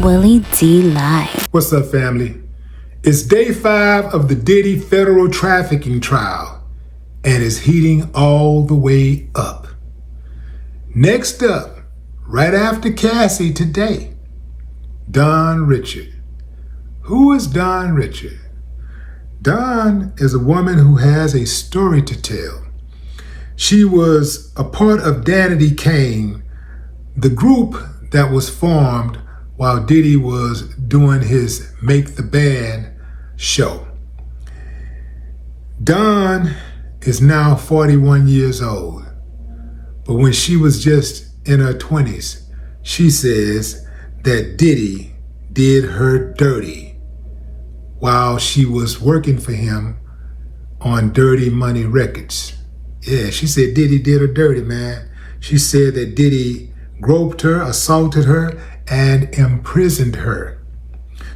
Willie D Live. What's up, family? It's day 5 of the Diddy federal trafficking trial, and it's heating all the way up. Next up, right after Cassie today, Don Richard. Who is Don Richard? Don is a woman who has a story to tell. She was a part of Danity Kane, the group that was formed while Diddy was doing his Make the Band show. Don is now 41 years old, but when she was just in her 20s, she says that Diddy did her dirty while she was working for him on Dirty Money Records. Yeah, she said Diddy did her dirty, man. She said that Diddy groped her, assaulted her, and imprisoned her.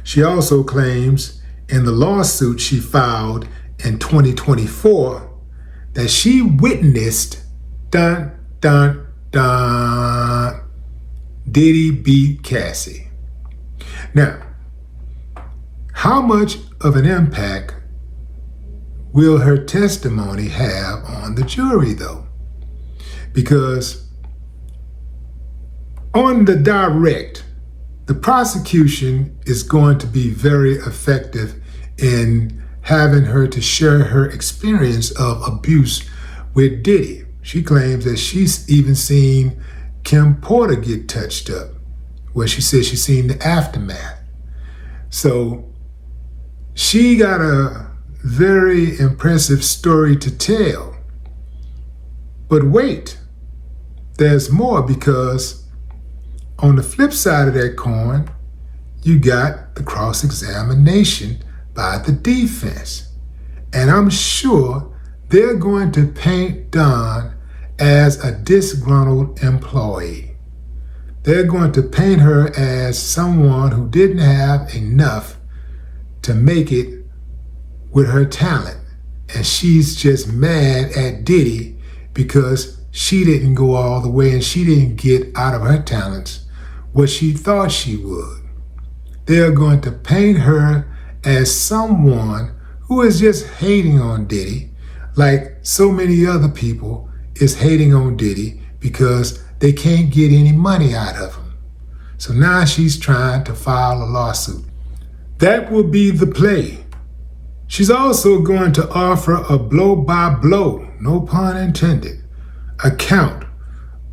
She also claims in the lawsuit she filed in 2024 that she witnessed Diddy beat Cassie. Now, how much of an impact will her testimony have on the jury, though? Because on the direct, the prosecution is going to be very effective in having her to share her experience of abuse with Diddy. She claims that she's even seen Kim Porter get touched up, where she says she's seen the aftermath. So she got a very impressive story to tell. But wait, there's more, because on the flip side of that coin, you got the cross-examination by the defense. And I'm sure they're going to paint Don as a disgruntled employee. They're going to paint her as someone who didn't have enough to make it with her talent. And she's just mad at Diddy because she didn't go all the way and she didn't get out of her talents what she thought she would. They're going to paint her as someone who is just hating on Diddy, like so many other people is hating on Diddy because they can't get any money out of him. So now she's trying to file a lawsuit. That will be the play. She's also going to offer a blow-by-blow, no pun intended, account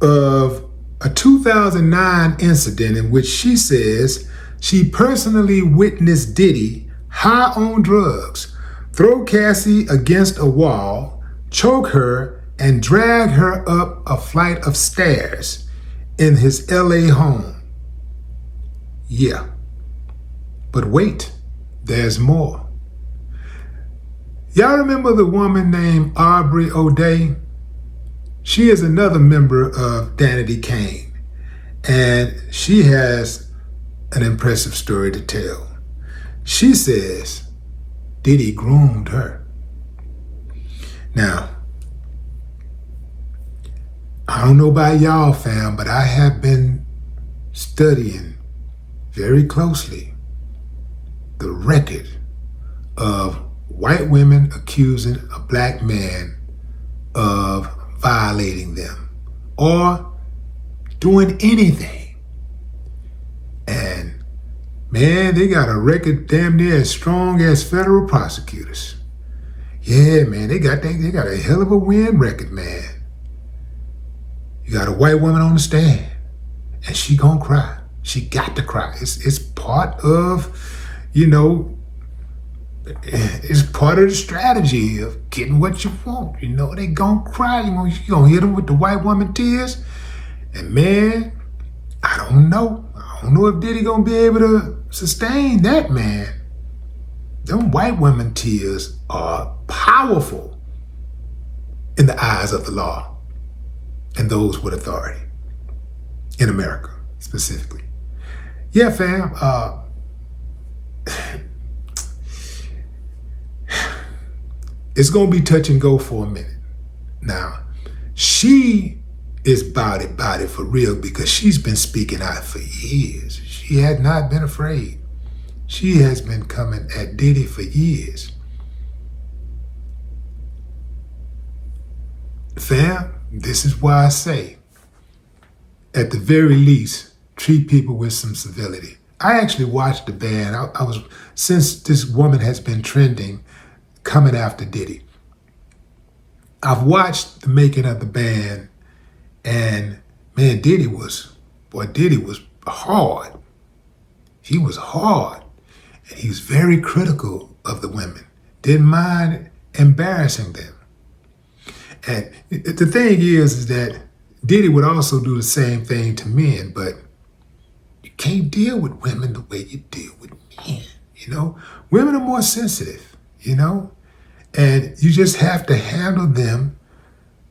of a 2009 incident in which she says she personally witnessed Diddy, high on drugs, throw Cassie against a wall, choke her, and drag her up a flight of stairs in his LA home. Yeah, but wait, there's more. Y'all remember the woman named Aubrey O'Day? She is another member of Danity Kane, and she has an impressive story to tell. She says Diddy groomed her. Now, I don't know about y'all, fam, but I have been studying very closely the record of white women accusing a black man of violating them or doing anything. And man, they got a record damn near as strong as federal prosecutors. Yeah, man, they got a hell of a win record, man. You got a white woman on the stand and she gonna cry. She got to cry. It's part of, it's part of the strategy of getting what you want. They gonna cry. You gonna hit them with the white woman tears. And man, I don't know. I don't know if Diddy gonna be able to sustain that, man. Them white women tears are powerful in the eyes of the law and those with authority in America specifically. Yeah, fam. It's going to be touch and go for a minute. Now, she is about it for real, because she's been speaking out for years. She had not been afraid. She has been coming at Diddy for years. Fam, this is why I say, at the very least, treat people with some civility. I actually watched the band. Since this woman has been trending, coming after Diddy, I've watched the making of the band, and man, Diddy was hard. He was hard, and he was very critical of the women. Didn't mind embarrassing them. And the thing is that Diddy would also do the same thing to men, but you can't deal with women the way you deal with men, you know? Women are more sensitive, you know? And you just have to handle them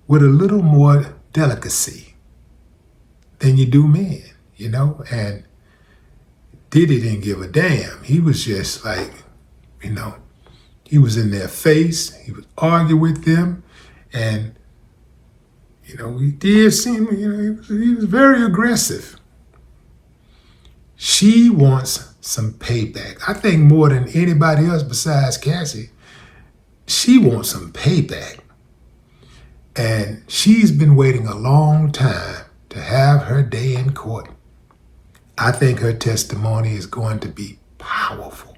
with a little more delicacy than you do men, you know? And Diddy didn't give a damn. He was just like, you know, he was in their face. He would argue with them. And, you know, he did seem, you know, he was very aggressive. She wants some payback. I think more than anybody else besides Cassie, she wants some payback. And she's been waiting a long time to have her day in court. I think her testimony is going to be powerful.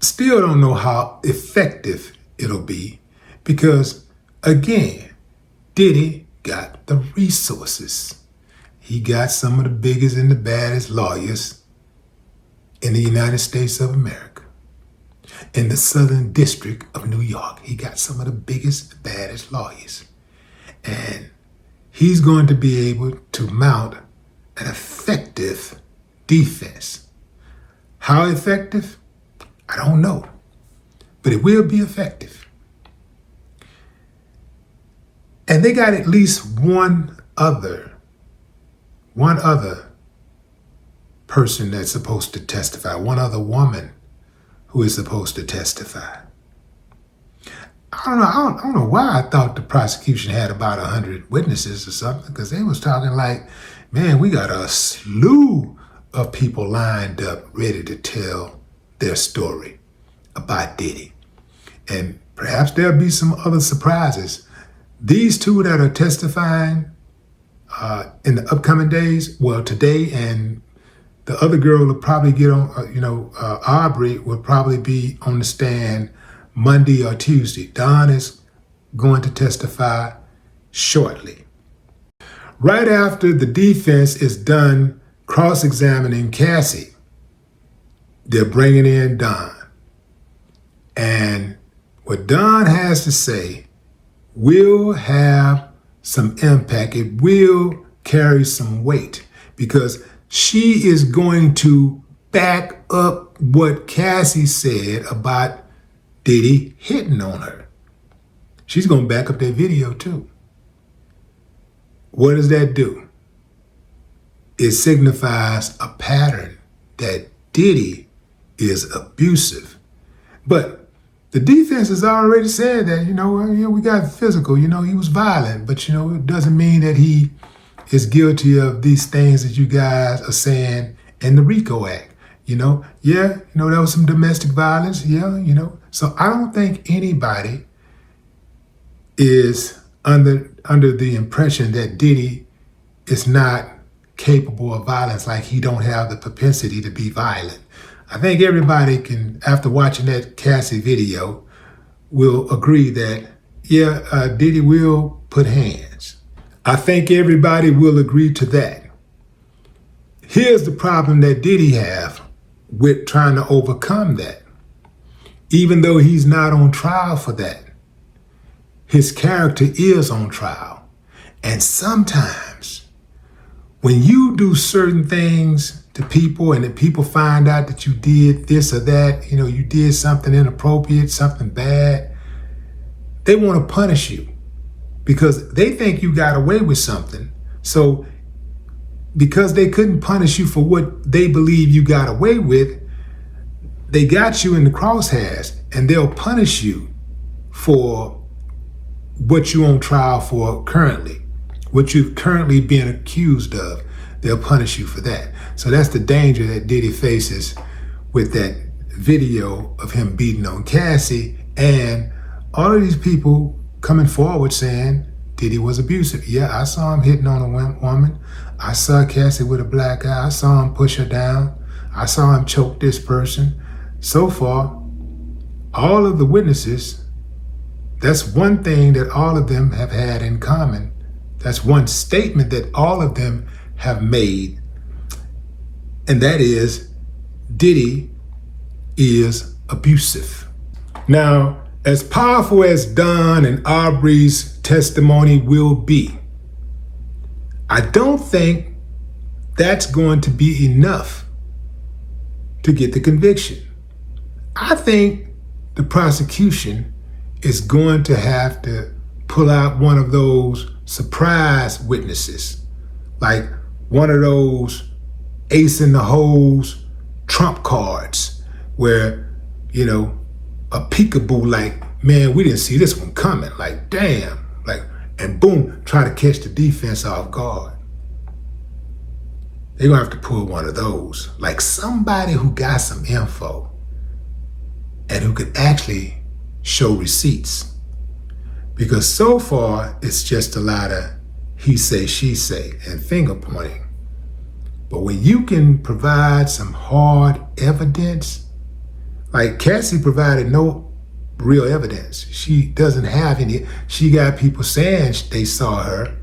Still don't know how effective it'll be, because, again, Diddy got the resources. He got some of the biggest and the baddest lawyers in the United States of America. In the Southern District of New York, he got some of the biggest, baddest lawyers. And he's going to be able to mount an effective defense. How effective? I don't know. But it will be effective. And they got at least one other person that's supposed to testify, one other woman who is supposed to testify. I don't know why I thought the prosecution had about 100 witnesses or something, because they was talking like, man, we got a slew of people lined up ready to tell their story about Diddy. And perhaps there'll be some other surprises. These two that are testifying in the upcoming days, well, today, and the other girl will probably get on, Aubrey will probably be on the stand Monday or Tuesday. Don is going to testify shortly. Right after the defense is done cross-examining Cassie, they're bringing in Don. And what Don has to say will have some impact. It will carry some weight, because she is going to back up what Cassie said about Diddy hitting on her. She's going to back up that video too. What does that do? It signifies a pattern that Diddy is abusive. But the defense has already said that, we got physical, he was violent, but, it doesn't mean that he is guilty of these things that you guys are saying in the RICO Act. There was some domestic violence. So I don't think anybody is under the impression that Diddy is not capable of violence, like he don't have the propensity to be violent. I think everybody can, after watching that Cassie video, will agree that, Diddy will put hands. I think everybody will agree to that. Here's the problem that Diddy have with trying to overcome that. Even though he's not on trial for that, his character is on trial. And sometimes when you do certain things to people and the people find out that you did this or that, you did something inappropriate, something bad, they want to punish you because they think you got away with something. So because they couldn't punish you for what they believe you got away with, they got you in the crosshairs, and they'll punish you for what you're on trial for currently, what you're currently being accused of. They'll punish you for that. So that's the danger that Diddy faces with that video of him beating on Cassie, and all of these people coming forward saying Diddy was abusive. Yeah, I saw him hitting on a woman. I saw Cassie with a black eye. I saw him push her down. I saw him choke this person. So far, all of the witnesses, that's one thing that all of them have had in common. That's one statement that all of them have made, and that is Diddy is abusive. Now, as powerful as Don and Aubrey's testimony will be, I don't think that's going to be enough to get the conviction. I think the prosecution is going to have to pull out one of those surprise witnesses, like one of those ace in the holes trump cards where, you know, a peekaboo, like, man, we didn't see this one coming, like, damn, like, and boom, try to catch the defense off guard. They're gonna have to pull one of those, like somebody who got some info and who could actually show receipts. Because so far, it's just a lot of he say, she say, and finger pointing. But when you can provide some hard evidence, like Cassie provided no real evidence. She doesn't have any. She got people saying they saw her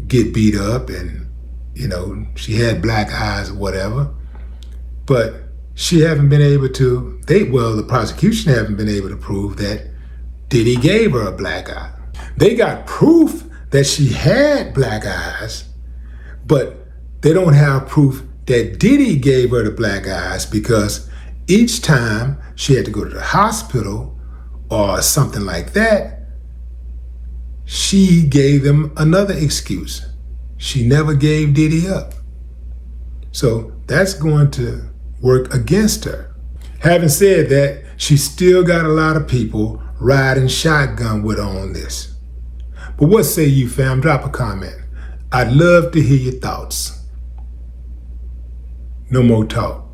get beat up and, you know, she had black eyes or whatever. But she haven't been able to, the prosecution haven't been able to prove that Diddy gave her a black eye. They got proof that she had black eyes, but they don't have proof that Diddy gave her the black eyes, because each time she had to go to the hospital or something like that, she gave them another excuse. She never gave Diddy up. So that's going to work against her. Having said that, she still got a lot of people riding shotgun with her on this. But what say you, fam? Drop a comment. I'd love to hear your thoughts. No more talk.